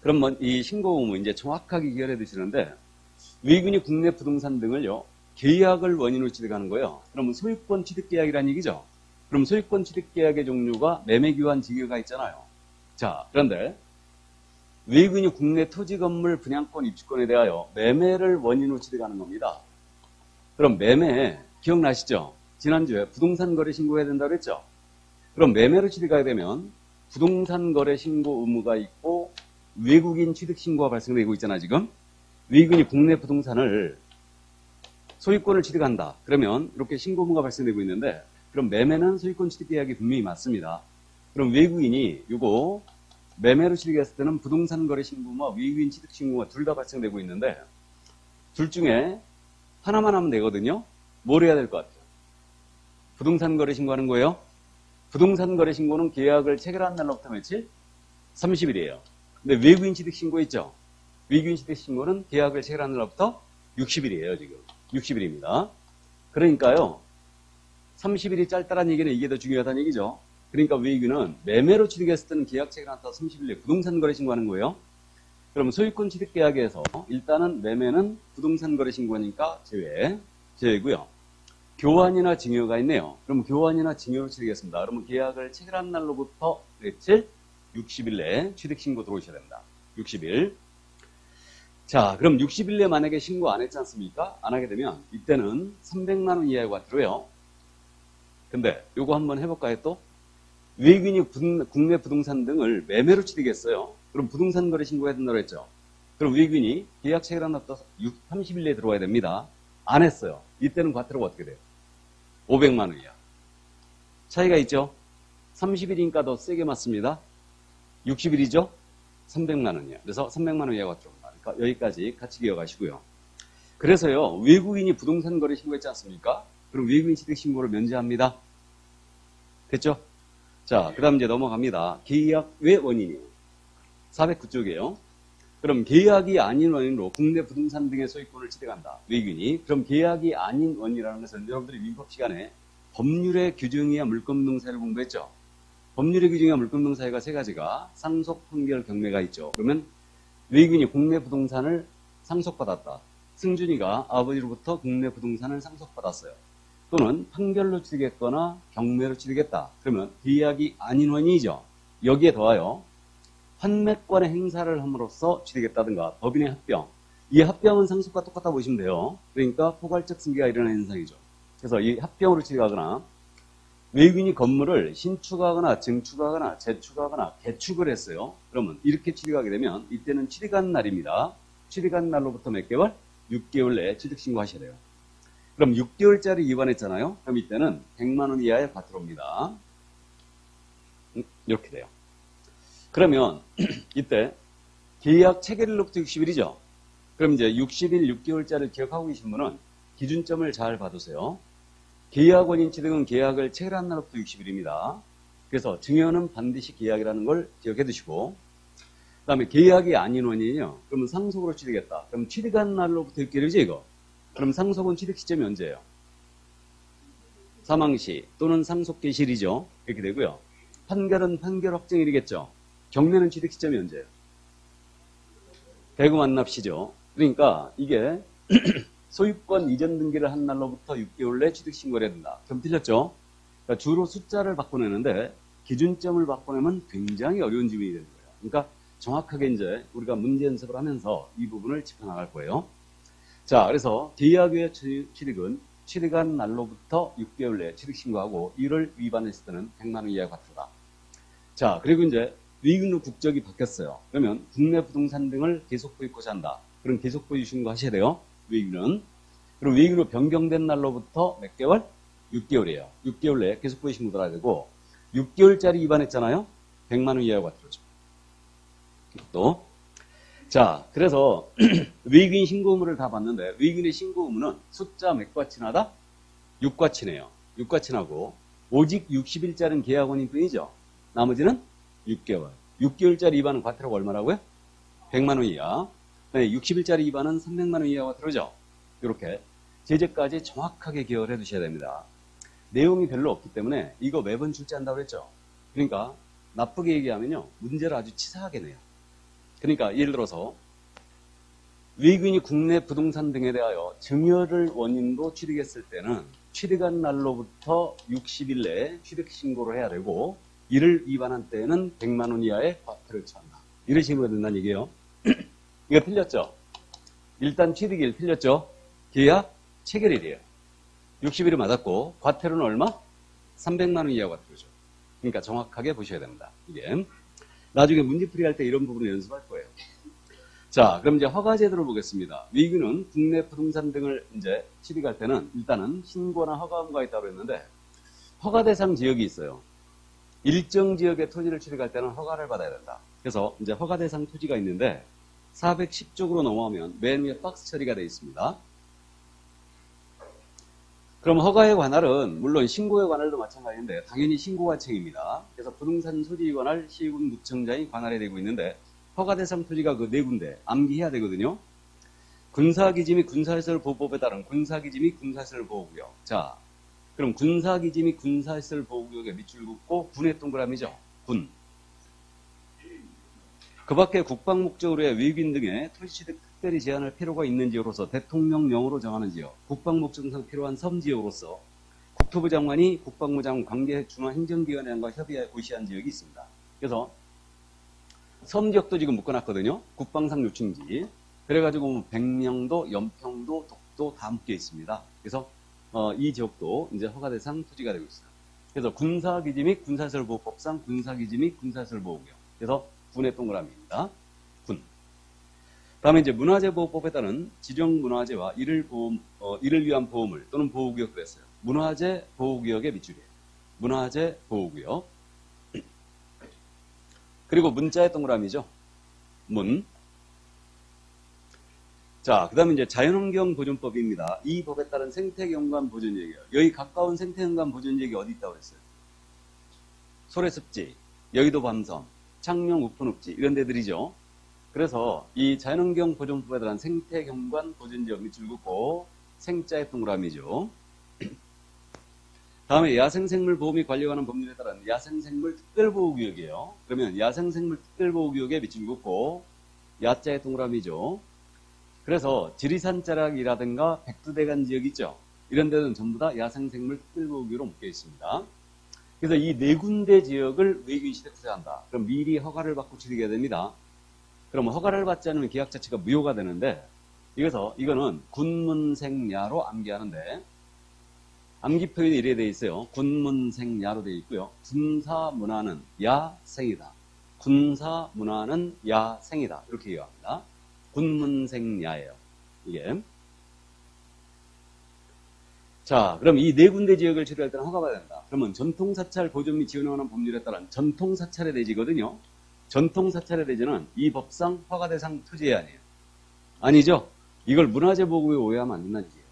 그러면 이 신고 의무 이제 정확하게 기억해 두시는데, 외국인이 국내 부동산 등을요, 계약을 원인으로 취득하는 거예요. 그러면 소유권 취득 계약이라는 얘기죠. 그럼 소유권 취득 계약의 종류가 매매, 교환, 증여가 있잖아요. 자, 그런데 외국인이 국내 토지, 건물, 분양권, 입주권에 대하여 매매를 원인으로 취득하는 겁니다. 그럼 매매 기억나시죠? 지난주에 부동산 거래 신고해야 된다고 했죠? 그럼 매매로 취득하게 되면 부동산 거래 신고 의무가 있고 외국인 취득 신고가 발생되고 있잖아, 지금. 외국인이 국내 부동산을 소유권을 취득한다. 그러면 이렇게 신고 의무가 발생되고 있는데, 그럼 매매는 소유권 취득 계약이 분명히 맞습니다. 그럼 외국인이 요거 매매로 취득했을 때는 부동산 거래 신고와 외국인 취득 신고가 둘 다 발생되고 있는데, 둘 중에 하나만 하면 되거든요. 뭘 해야 될 것 같아요? 부동산 거래 신고하는 거예요. 부동산 거래 신고는 계약을 체결한 날로부터 며칠? 30일이에요. 근데 외국인 취득 신고 있죠? 외국인 취득 신고는 계약을 체결한 날로부터 60일이에요, 지금. 60일입니다. 그러니까요, 30일이 짧다는 얘기는 이게 더 중요하다는 얘기죠. 그러니까 외국인은 매매로 취득했을 때는 계약 체결한 날부터 30일 내에 부동산 거래 신고하는 거예요. 그러면 소유권 취득 계약에서 일단은 매매는 부동산 거래 신고니까 제외고요. 교환이나 증여가 있네요. 그럼 교환이나 증여로 취득했습니다. 그러면 계약을 체결한 날로부터 며칠? 60일 내에 취득 신고 들어오셔야 됩니다. 60일. 자, 그럼 60일 내에 만약에 신고 안 했지 않습니까? 안 하게 되면 이때는 300만 원 이하의 과태료예요. 근데 요거 한번 해볼까요 또? 외국인이 국내 부동산 등을 매매로 취득했어요. 그럼 부동산 거래 신고해야 된다고 했죠. 그럼 외국인이 계약 체결한 날부터 30일 내에 들어와야 됩니다. 안 했어요. 이때는 과태료가 어떻게 돼요? 500만 원이야. 차이가 있죠? 30일이니까 더 세게 맞습니다. 60일이죠? 300만 원이야. 그래서 300만 원 이하 과태료입니다. 그러니까 여기까지 같이 기억하시고요. 그래서요, 외국인이 부동산 거래 신고했지 않습니까? 그럼 외국인 취득 신고를 면제합니다. 됐죠? 자, 그 다음 이제 넘어갑니다. 계약 외 원인이에요. 409쪽이에요. 그럼 계약이 아닌 원인으로 국내 부동산 등의 소유권을 취득한다. 외국인이. 그럼 계약이 아닌 원인이라는 것은 여러분들이 민법 시간에 법률의 규정이야 물권등사유를 공부했죠. 법률의 규정이야 물권등사유가 세 가지가 상속, 판결, 경매가 있죠. 그러면 외국인이 국내 부동산을 상속받았다. 승준이가 아버지로부터 국내 부동산을 상속받았어요. 또는 판결로 취득했거나 경매로 취득했다. 그러면 계약이 아닌 원인이죠. 여기에 더하여 환매권의 행사를 함으로써 취득했다든가 법인의 합병. 이 합병은 상속과 똑같다 보시면 돼요. 그러니까 포괄적 승계가 일어나는 현상이죠. 그래서 이 합병으로 취득하거나 외국인이 건물을 신축하거나 증축하거나 재축하거나 개축을 했어요. 그러면 이렇게 취득하게 되면 이때는 취득한 날입니다. 취득한 날로부터 몇 개월? 6개월 내에 취득신고하셔야 돼요. 그럼 6개월짜리 위반했잖아요. 그럼 이때는 100만 원 이하의 과태료입니다. 이렇게 돼요. 그러면 이때 계약 체결일로부터 60일이죠. 그럼 이제 60일 6개월짜리를 기억하고 계신 분은 기준점을 잘 봐두세요. 계약 원인 취득은 계약을 체결한 날로부터 60일입니다. 그래서 증여는 반드시 계약이라는 걸 기억해 두시고, 그 다음에 계약이 아닌 원인이요. 그러면 상속으로 취득했다. 그럼 취득한 날로부터 6개월이죠, 이거. 그럼 상속은 취득 시점이 언제예요? 사망시 또는 상속 개시일이죠. 이렇게 되고요. 판결은 판결 확정일이겠죠. 경매는 취득 시점이 언제예요? 대구 만납시죠. 그러니까 이게 소유권 이전 등기를 한 날로부터 6개월 내 취득 신고를 해야 된다. 좀 틀렸죠? 그러니까 주로 숫자를 바꿔내는데 기준점을 바꿔내면 굉장히 어려운 지문이 되는 거예요. 그러니까 정확하게 이제 우리가 문제 연습을 하면서 이 부분을 짚어나갈 거예요. 자, 그래서 계약 외 취득은 취득한 날로부터 6개월 내에 취득 신고하고 이를 위반했을 때는 100만 원 이하의 과태료다. 자, 그리고 이제 외국인으로 국적이 바뀌었어요. 그러면 국내 부동산 등을 계속 보유고자 한다. 그럼 계속 보유 신고하셔야 돼요. 외국인은. 그리고 외국인으로 변경된 날로부터 몇 개월? 6개월이에요. 6개월 내에 계속 보유 신고 들어야 되고 6개월짜리 위반했잖아요. 100만 원 이하의 과태료죠. 또 자, 그래서 외국인 신고 의무를 다 봤는데 외국인의 신고 의무는 숫자 몇 과치나다? 6과치네요. 6과치나고 오직 60일짜리는 계약원인 뿐이죠. 나머지는 6개월. 6개월짜리 위반은 과태료가 얼마라고요? 100만 원 이하. 60일짜리 위반은 300만 원 이하가 들어오죠. 이렇게 제재까지 정확하게 기억을 해두셔야 됩니다. 내용이 별로 없기 때문에 이거 매번 출제한다고 그랬죠. 그러니까 나쁘게 얘기하면요. 문제를 아주 치사하게 내요. 그러니까 예를 들어서 외국인이 국내 부동산 등에 대하여 증여를 원인으로 취득했을 때는 취득한 날로부터 60일 내에 취득 신고를 해야 되고 이를 위반한 때에는 100만 원 이하의 과태료를 처한다. 이런 식으로 된다는 얘기예요. 이거 틀렸죠? 일단 취득일 틀렸죠? 계약 체결일이에요. 60일이 맞았고 과태료는 얼마? 300만 원 이하 과태료죠. 그러니까 정확하게 보셔야 됩니다. 이게 나중에 문제풀이 할 때 이런 부분을 연습할 거예요. 자, 그럼 이제 허가 제도를 보겠습니다. 외국인은 국내 부동산 등을 이제 취득할 때는 일단은 신고나 허가 의무가 있다고 했는데 허가 대상 지역이 있어요. 일정 지역의 토지를 취득할 때는 허가를 받아야 된다. 그래서 이제 허가 대상 토지가 있는데 410쪽으로 넘어가면 맨 위에 박스 처리가 되어 있습니다. 그럼 허가의 관할은 물론 신고의 관할도 마찬가지인데 당연히 신고관청입니다. 그래서 부동산 소지 관할 시군 구청장이 관할이 되고 있는데 허가 대상 토지가 그 네 군데 암기해야 되거든요. 군사기지 및 군사시설 보호법에 따른 군사기지 및 군사시설 보호구역. 자, 그럼 군사기지 및 군사시설 보호구역에 밑줄 긋고 군의 동그라미죠. 군. 그 밖에 국방 목적으로의 외국인 등의 토지 취득 특별히 제한할 필요가 있는 지역으로서 대통령령으로 정하는 지역, 국방 목적상 필요한 섬지역으로서 국토부 장관이 국방부 장관 관계 중앙행정기관과 협의하여 고시한 지역이 있습니다. 그래서 섬지역도 지금 묶어놨거든요. 국방상 요충지. 그래가지고 백령도, 연평도, 독도 다 묶여 있습니다. 그래서 이 지역도 이제 허가 대상 토지가 되고 있어요. 그래서 군사기지 및 군사시설 보호법상 군사기지 및 군사시설 보호구역. 그래서 군의 동그라미입니다. 군. 다음에 이제 문화재보호법에 따른 지정문화재와 이를 위한 보호물 또는 보호구역도 했어요. 문화재 보호구역의 밑줄이에요. 문화재 보호구역. 그리고 문자의 동그라미죠. 문. 자, 그 다음에 이제 자연환경 보존법입니다. 이 법에 따른 생태경관 보존지역이에요. 여기 가까운 생태경관 보존지역이 어디 있다고 그랬어요? 소래습지, 여의도 밤섬, 창녕 우fun읍지 이런 데들이죠. 그래서 이 자연환경 보존법에 따른 생태경관 보존지역 밑줄 긋고 생자의 동그라미죠. 다음에 야생생물 보호 및 관리하는 법률에 따른 야생생물 특별보호구역이에요. 그러면 야생생물 특별보호구역에 밑줄 긋고 야자의 동그라미죠. 그래서 지리산자락이라든가 백두대간 지역 있죠. 이런 데는 전부 다 야생생물 특별보호구역으로 묶여 있습니다. 그래서 이 네 군데 지역을 외국인 취득 투자한다. 그럼 미리 허가를 받고 취득해야 됩니다. 그럼 허가를 받지 않으면 계약 자체가 무효가 되는데 이거는 군문생야로 암기하는데 암기 표현이 이래 되어 있어요. 군문생야로 되어 있고요. 군사문화는 야생이다. 군사문화는 야생이다. 이렇게 이해합니다. 군문생야예요. 이게. 자, 그럼 이 네 군데 지역을 취득할 때는 허가받아야 된다. 그러면 전통사찰 보존 및 지원하는 법률에 따른 전통사찰의 대지거든요. 전통사찰의 대지는 이 법상 허가대상 토지에 아니에요. 아니죠? 이걸 문화재보호구에 오해하면 안 된다는 얘기예요.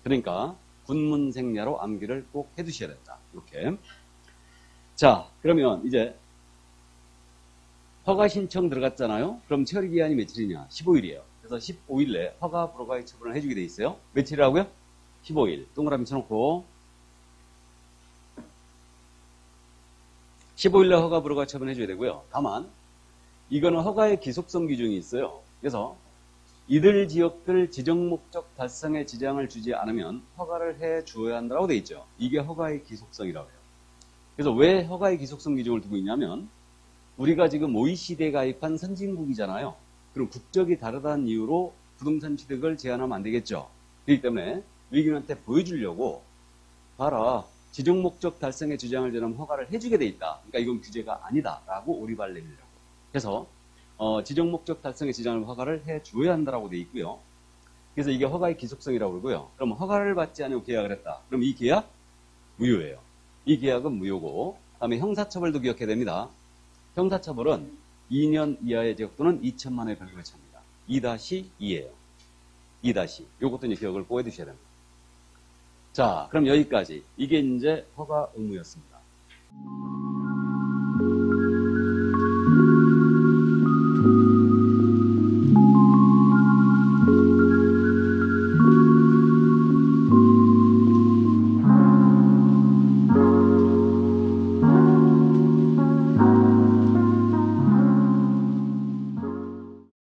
그러니까 군문생야로 암기를 꼭 해두셔야 된다. 이렇게. 자, 그러면 이제 허가 신청 들어갔잖아요. 그럼 처리 기한이 며칠이냐? 15일이에요. 그래서 15일 내에 허가 불허가의 처분을 해주게 돼 있어요. 며칠이라고요? 15일. 동그라미 쳐놓고 15일 내에 허가 불허가 처분해줘야 되고요. 다만 이거는 허가의 기속성 규정이 있어요. 그래서 이들 지역들 지정 목적 달성에 지장을 주지 않으면 허가를 해 주어야 한다고 돼 있죠. 이게 허가의 기속성이라고 해요. 그래서 왜 허가의 기속성 규정을 두고 있냐면 우리가 지금 OECD에 가입한 선진국이잖아요. 그럼 국적이 다르다는 이유로 부동산 취득을 제한하면 안 되겠죠. 그렇기 때문에 외국인한테 보여주려고 봐라. 지정 목적 달성에 지장을 주면 허가를 해주게 돼 있다. 그러니까 이건 규제가 아니다라고 오리발 내밀려고. 그래서 지정 목적 달성에 지장을 허가를 해 줘야 한다라고 돼 있고요. 그래서 이게 허가의 기속성이라고 그러고요. 그럼 허가를 받지 않고 계약을 했다. 그럼 이 계약 무효예요. 이 계약은 무효고, 다음에 형사처벌도 기억해야 됩니다. 형사처벌은 2년 이하의 징역 또는 2천만 원의 벌금을 찹니다. 2-2예요. 2-. 요것도 이제 기억을 꼭 해두셔야 됩니다. 자, 그럼 여기까지. 이게 이제 허가 의무였습니다.